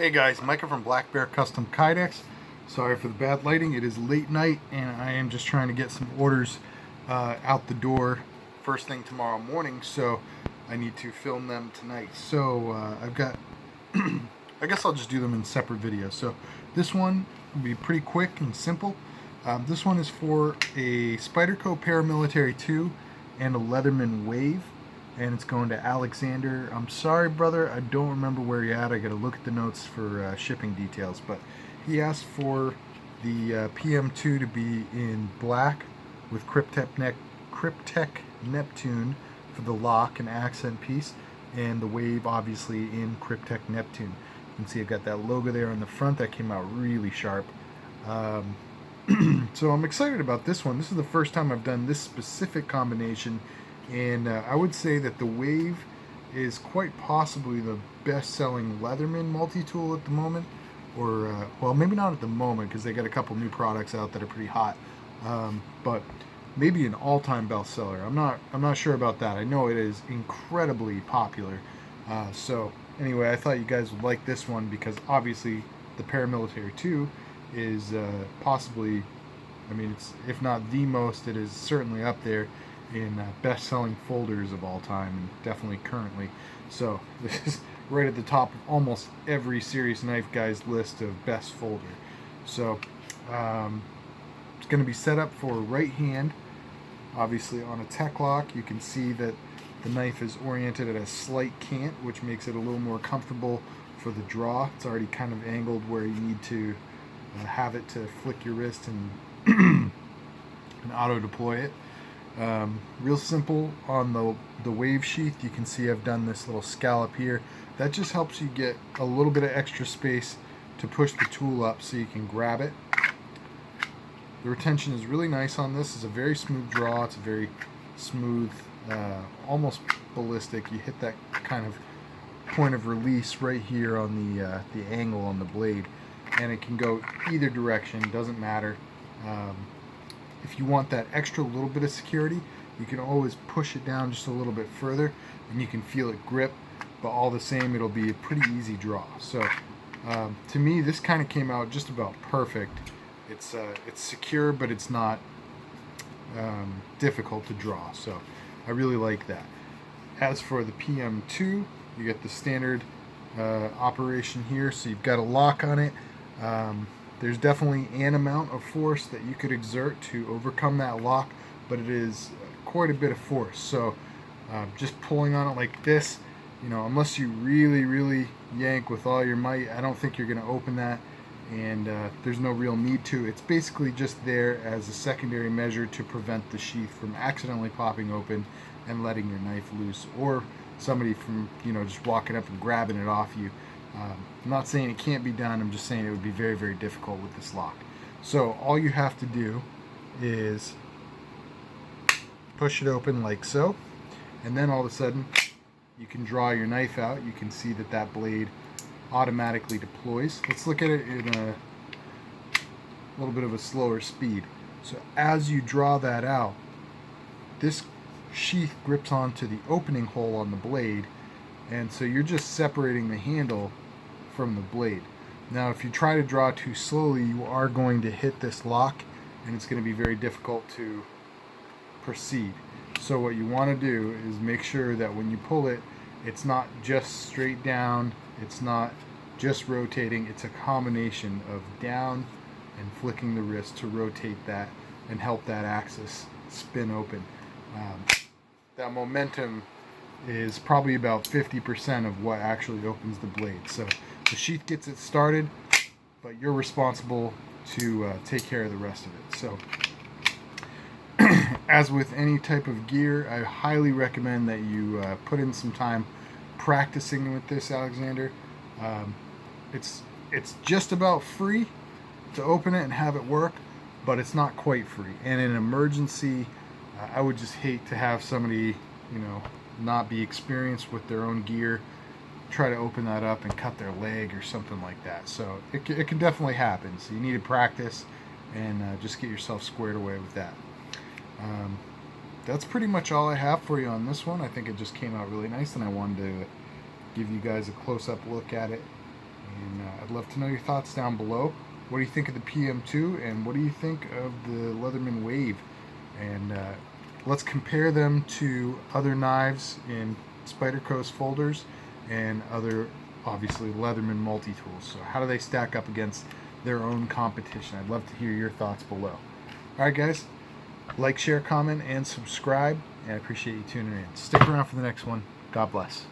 Hey guys, Micah from blackbearcustomkydex. Sorry for the bad lighting. It is late night and I am just trying to get some orders out the door first thing tomorrow morning, so I need to film them tonight. So I've got, I guess I'll just do them in separate videos. So this one will be pretty quick and simple. This one is for a Spyderco Paramilitary 2 and a Leatherman Wave. And it's going to Alexander. I'm sorry, brother, I don't remember where you're at. I gotta look at the notes for shipping details, but he asked for the PM2 to be in black with Cryptek Neptune for the lock and accent piece, and the Wave obviously in Cryptek Neptune. You can see I've got that logo there on the front. That came out really sharp. So I'm excited about this one. This is the first time I've done this specific combination, and I would say that the Wave is quite possibly the best-selling Leatherman multi-tool at the moment, or well, maybe not at the moment because they got a couple new products out that are pretty hot, but maybe an all-time bestseller. I'm not sure about that. I know it is incredibly popular. So anyway, I thought you guys would like this one because obviously the Paramilitary 2 is possibly, I mean, it's, if not the most, it is certainly up there in best-selling folders of all time, and definitely currently. So this is right at the top of almost every serious knife guy's list of best folder. So it's going to be set up for right hand, obviously on a tech lock. You can see that the knife is oriented at a slight cant, which makes it a little more comfortable for the draw. It's already kind of angled where you need to have it to flick your wrist and, and auto deploy it. Real simple on the Wave sheath. You can see I've done this little scallop here. That just helps you get a little bit of extra space to push the tool up so you can grab it. The retention is really nice on this. It's a very smooth draw. It's a very smooth, almost ballistic. You hit that kind of point of release right here on the angle on the blade, and it can go either direction. Doesn't matter. If you want that extra little bit of security, you can always push it down just a little bit further and you can feel it grip, but all the same it'll be a pretty easy draw. So to me this kind of came out just about perfect. It's secure, but it's not difficult to draw, so I really like that. As for the PM2, you get the standard operation here, so you've got a lock on it. There's definitely an amount of force that you could exert to overcome that lock, but it is quite a bit of force. So just pulling on it like this, you know, unless you really yank with all your might, I don't think you're going to open that, and there's no real need to. It's basically just there as a secondary measure to prevent the sheath from accidentally popping open and letting your knife loose, or somebody from, you know, just walking up and grabbing it off you. I'm not saying it can't be done, I'm just saying it would be very difficult with this lock. So all you have to do is push it open like so, and then all of a sudden you can draw your knife out. You can see that that blade automatically deploys. Let's look at it in a little bit of a slower speed. So as you draw that out, this sheath grips onto the opening hole on the blade, and so you're just separating the handle from the blade. Now if you try to draw too slowly, you are going to hit this lock and it's going to be very difficult to proceed. So what you want to do is make sure that when you pull it, it's not just straight down, it's not just rotating, it's a combination of down and flicking the wrist to rotate that and help that axis spin open. That momentum is probably about 50% of what actually opens the blade. So the sheath gets it started, but you're responsible to take care of the rest of it. So as with any type of gear, I highly recommend that you put in some time practicing with this, Alexander. It's just about free to open it and have it work, but it's not quite free. And in an emergency, I would just hate to have somebody, you know, not be experienced with their own gear, try to open that up and cut their leg or something like that. So it can definitely happen. So you need to practice and just get yourself squared away with that. That's pretty much all I have for you on this one. I think it just came out really nice, and I wanted to give you guys a close-up look at it And I'd love to know your thoughts down below. What do you think of the PM2, and what do you think of the Leatherman Wave? And let's compare them to other knives in Spyderco's folders and other, obviously, Leatherman multi-tools. So how do they stack up against their own competition? I'd love to hear your thoughts below. Alright guys, like, share, comment, and subscribe, and I appreciate you tuning in. Stick around for the next one. God bless.